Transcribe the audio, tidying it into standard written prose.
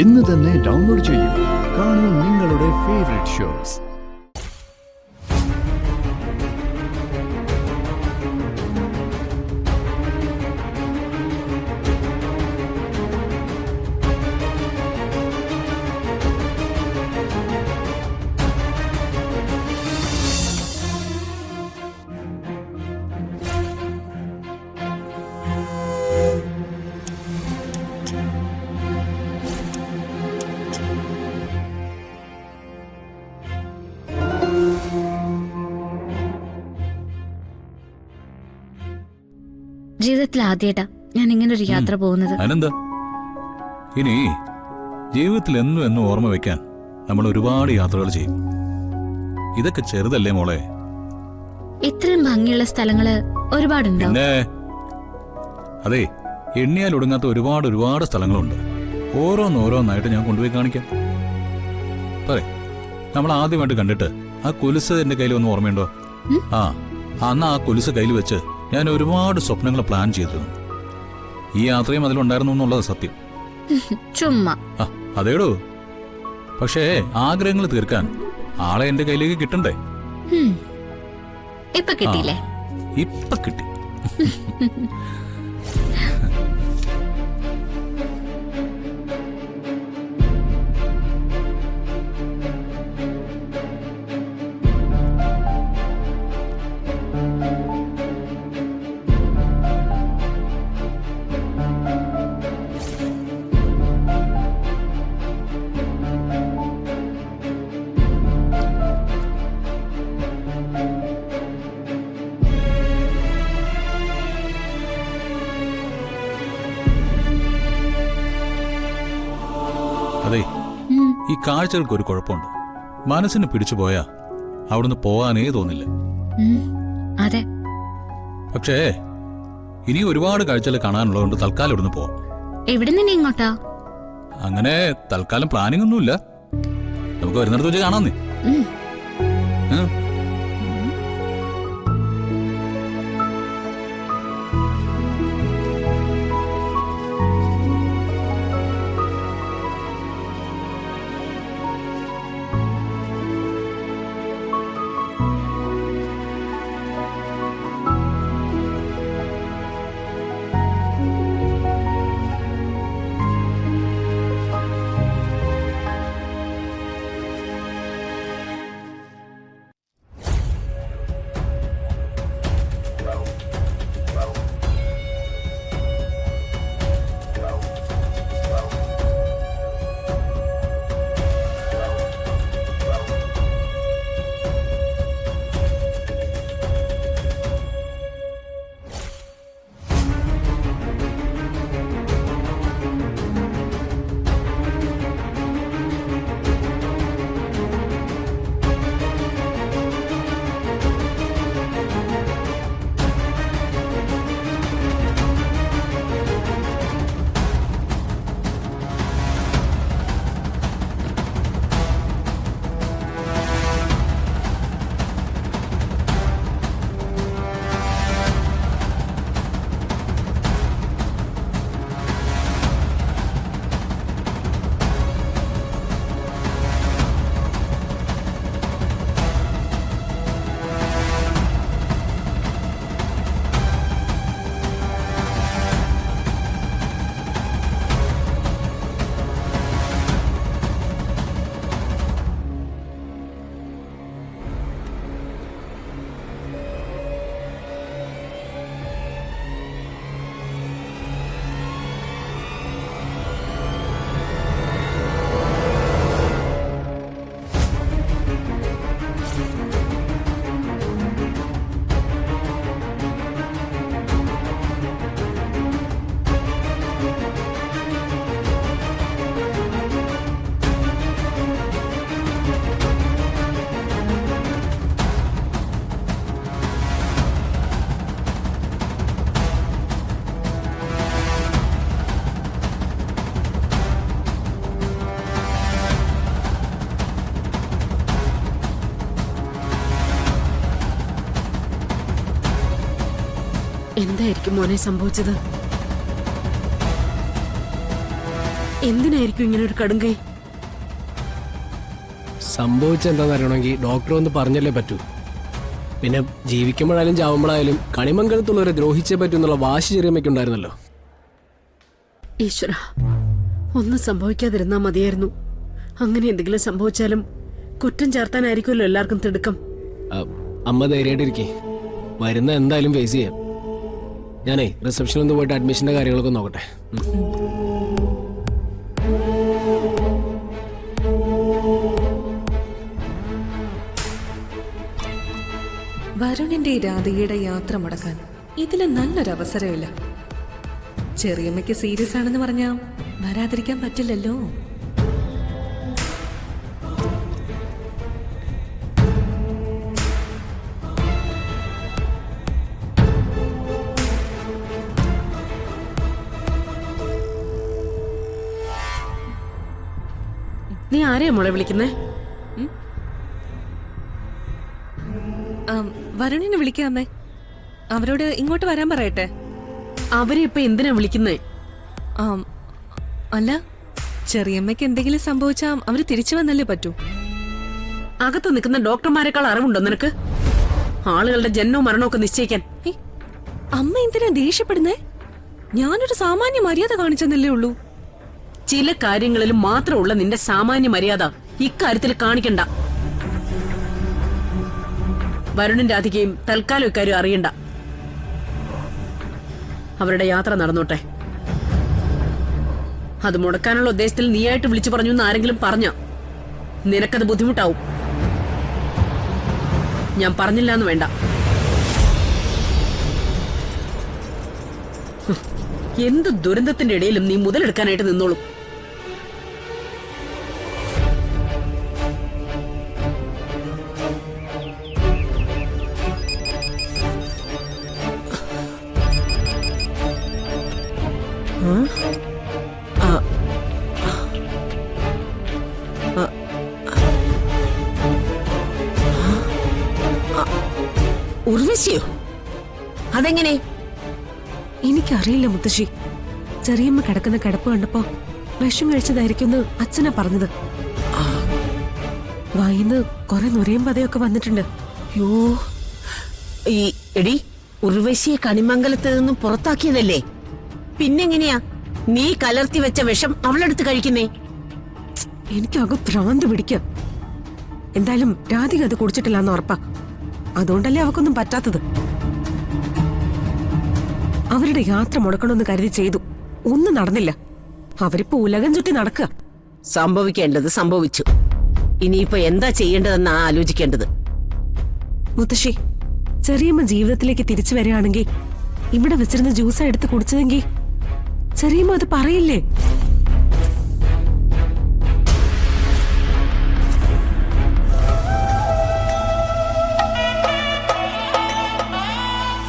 ഇന്ന് തന്നെ ഡൗൺലോഡ് ചെയ്യൂ. കാണൂ നിങ്ങളുടെ ഫേവറേറ്റ് ഷോസ്. ജീവിതത്തിൽ ആദ്യമായിട്ടാ ഞാൻ ഇങ്ങനെ ഒരു യാത്ര പോകുന്നത്. അനന്ത, ഇനി ജീവിതത്തിൽ എന്നും ഓർമ്മ വെക്കാൻ നമ്മൾ ഒരുപാട് യാത്രകൾ ചെയ്യും. ഇതൊക്കെ ചെറുതല്ലേ മോളെ? ഇത്രയും ഭംഗിയുള്ള സ്ഥലങ്ങള് ഒരുപാടുണ്ടോ? പിന്നെ അതെ, എണ്ണിയാൽ ഒടുങ്ങാത്ത ഒരുപാട് സ്ഥലങ്ങളുണ്ട്. ഓരോന്നായിട്ട് ഞാൻ കൊണ്ടുപോയി കാണിക്കാം. പറയേ, നമ്മൾ ആദ്യമായിട്ട് കണ്ടിട്ട് ആ കൊലുസ് എന്റെ കയ്യിൽ ഒന്ന് ഓർമ്മയുണ്ടോ? അന്ന് ആ കൊലുസ് കയ്യിൽ വെച്ച് ഞാൻ ഒരുപാട് സ്വപ്നങ്ങൾ പ്ലാൻ ചെയ്തിരുന്നു. ഈ യാത്രയും അതിലുണ്ടായിരുന്നു എന്നുള്ളത് സത്യം. ചുമ്മാ. അതേടോ, പക്ഷേ ആഗ്രഹങ്ങൾ തീർക്കാൻ ആളെ എന്റെ കയ്യിലേക്ക് കിട്ടണ്ടേ? ഇപ്പൊ കിട്ടിയില്ലേ? ഇപ്പൊ കിട്ടി. അതെ, ഈ കാഴ്ചകൾക്ക് ഒരു കുഴപ്പമുണ്ട്. മനസ്സിന് പിടിച്ചു പോയാ അവിടുന്ന് പോകാനേ തോന്നില്ല. അതെ. പക്ഷേ ഇനി ഒരുപാട് കാഴ്ചകൾ കാണാനുള്ളതുകൊണ്ട് തൽക്കാലം ഇവിടുന്ന് പോവാം. എവിടെ നിന്ന് ഇങ്ങോട്ടാ? അങ്ങനെ തൽക്കാലം പ്ലാനിംഗ് ഒന്നുമില്ല. നമുക്ക് വരുന്നിടത്ത് വെച്ച് കാണാന്നേ. എന്തായിരിക്കും മോനെ സംഭവിച്ചത്? എന്തിനായിരിക്കും ഇങ്ങനെ ഒരു കടുങ്കൈ? സംഭവിച്ചെന്താന്ന് അറിയണമെങ്കിൽ ഡോക്ടർ ഒന്ന് പറഞ്ഞല്ലേ പറ്റൂ. പിന്നെ ജീവിക്കുമ്പോഴായാലും ചാവുമ്പോഴായാലും കണിമംഗലത്തുള്ളവരെ ദ്രോഹിച്ചേ പറ്റൂ എന്നുള്ള വാശി ചെറിയമ്മയ്ക്കുണ്ടായിരുന്നല്ലോ. ഈശ്വര, ഒന്നും സംഭവിക്കാതിരുന്നാ മതിയായിരുന്നു. അങ്ങനെ എന്തെങ്കിലും സംഭവിച്ചാലും കുറ്റം ചേർത്താനായിരിക്കുമല്ലോ എല്ലാവർക്കും തിടുക്കം. അമ്മ ധൈര്യമായിട്ടിരിക്കേ, വരുന്ന എന്തായാലും ഫേസ് ചെയ്യാം. ഞാനേ റിസപ്ഷനിൽ ഒന്ന് പോയിട്ട് അഡ്മിഷന്റെ കാര്യങ്ങളൊക്കെ നോക്കട്ടെ. വരുണിന്റെ രാധികയുടെ യാത്ര മുടക്കാൻ ഇതില് നല്ലൊരു അവസരമില്ല. ചെറിയമ്മയ്ക്ക് സീരിയസ് ആണെന്ന് പറഞ്ഞാ വരാതിരിക്കാൻ പറ്റില്ലല്ലോ. നീ ആരെയാ മോളെ വിളിക്കുന്നേ? വരുണിനെ വിളിക്കാമേ. അവരോട് ഇങ്ങോട്ട് വരാൻ പറയട്ടെ. അവരെ ഇപ്പൊ എന്തിനാ വിളിക്കുന്നേ? അല്ല, ചെറിയമ്മയ്ക്ക് എന്തെങ്കിലും സംഭവിച്ചാ അവര് തിരിച്ചു വന്നല്ലേ പറ്റൂ. അകത്ത് നിൽക്കുന്ന ഡോക്ടർമാരെക്കാൾ അറിവുണ്ടോ നിനക്ക് ആളുകളുടെ ജനനവും മരണവും ഒക്കെ നിശ്ചയിക്കാൻ? അമ്മ എന്തിനാ ദേഷ്യപ്പെടുന്നേ? ഞാനൊരു സാമാന്യ മര്യാദ കാണിച്ചെന്നല്ലേ ഉള്ളൂ. ചില കാര്യങ്ങളിൽ മാത്രമുള്ള നിന്റെ സാമാന്യ മര്യാദ ഇക്കാര്യത്തിൽ കാണിക്കണ്ട. വരുണും രാധികയും തൽക്കാലം ഇക്കാര്യം അറിയണ്ട. അവരുടെ യാത്ര നടന്നോട്ടെ. അത് മുടക്കാനുള്ള ഉദ്ദേശത്തിൽ നീയായിട്ട് വിളിച്ചു പറഞ്ഞു എന്ന് ആരെങ്കിലും പറഞ്ഞ നിനക്കത് ബുദ്ധിമുട്ടാവും. ഞാൻ പറഞ്ഞില്ല എന്ന് വേണ്ട. എന്ത് ദുരന്തത്തിന്റെ ഇടയിലും നീ മുതലെടുക്കാനായിട്ട് നിന്നോളും. ഉർവശിയോ? അതെങ്ങനെ? എനിക്കറിയില്ല മുത്തശ്ശി. ചെറിയമ്മ കിടക്കുന്ന കിടപ്പ് കണ്ടപ്പോ വിഷം കഴിച്ചതായിരിക്കും അച്ഛനാ പറഞ്ഞത്. വായിന്ന് കുറെ നുരയും പതയൊക്കെ വന്നിട്ടുണ്ട്. യോ, ഈ എടി, ഉർവശിയെ കണിമംഗലത്ത് നിന്നും പുറത്താക്കിയതല്ലേ? പിന്നെങ്ങനെയാ നീ കലർത്തി വെച്ച വിഷം അവളെടുത്ത് കഴിക്കുന്നേ? എനിക്കകം ഭ്രാന്ത് പിടിക്ക. എന്തായാലും രാധിക അത് കുടിച്ചിട്ടില്ലാന്ന് ഉറപ്പാ. അതുകൊണ്ടല്ലേ അവക്കൊന്നും പറ്റാത്തത്. അവരുടെ യാത്ര മുടക്കണമെന്ന് കരുതി ചെയ്തു, ഒന്നും നടന്നില്ല. അവരിപ്പോ ഉലകം ചുറ്റി നടക്കുക. സംഭവിക്കേണ്ടത് സംഭവിച്ചു. ഇനിയിപ്പോ എന്താ ചെയ്യേണ്ടതെന്നാ ആലോചിക്കേണ്ടത്. മുത്തശ്ശി, ചെറിയമ്മ ജീവിതത്തിലേക്ക് തിരിച്ചു വരികയാണെങ്കിൽ ഇവിടെ വെച്ചിരുന്ന ജ്യൂസാ എടുത്ത് കുടിച്ചതെങ്കിൽ ചെറിയമ്മ അത് പറയില്ലേ?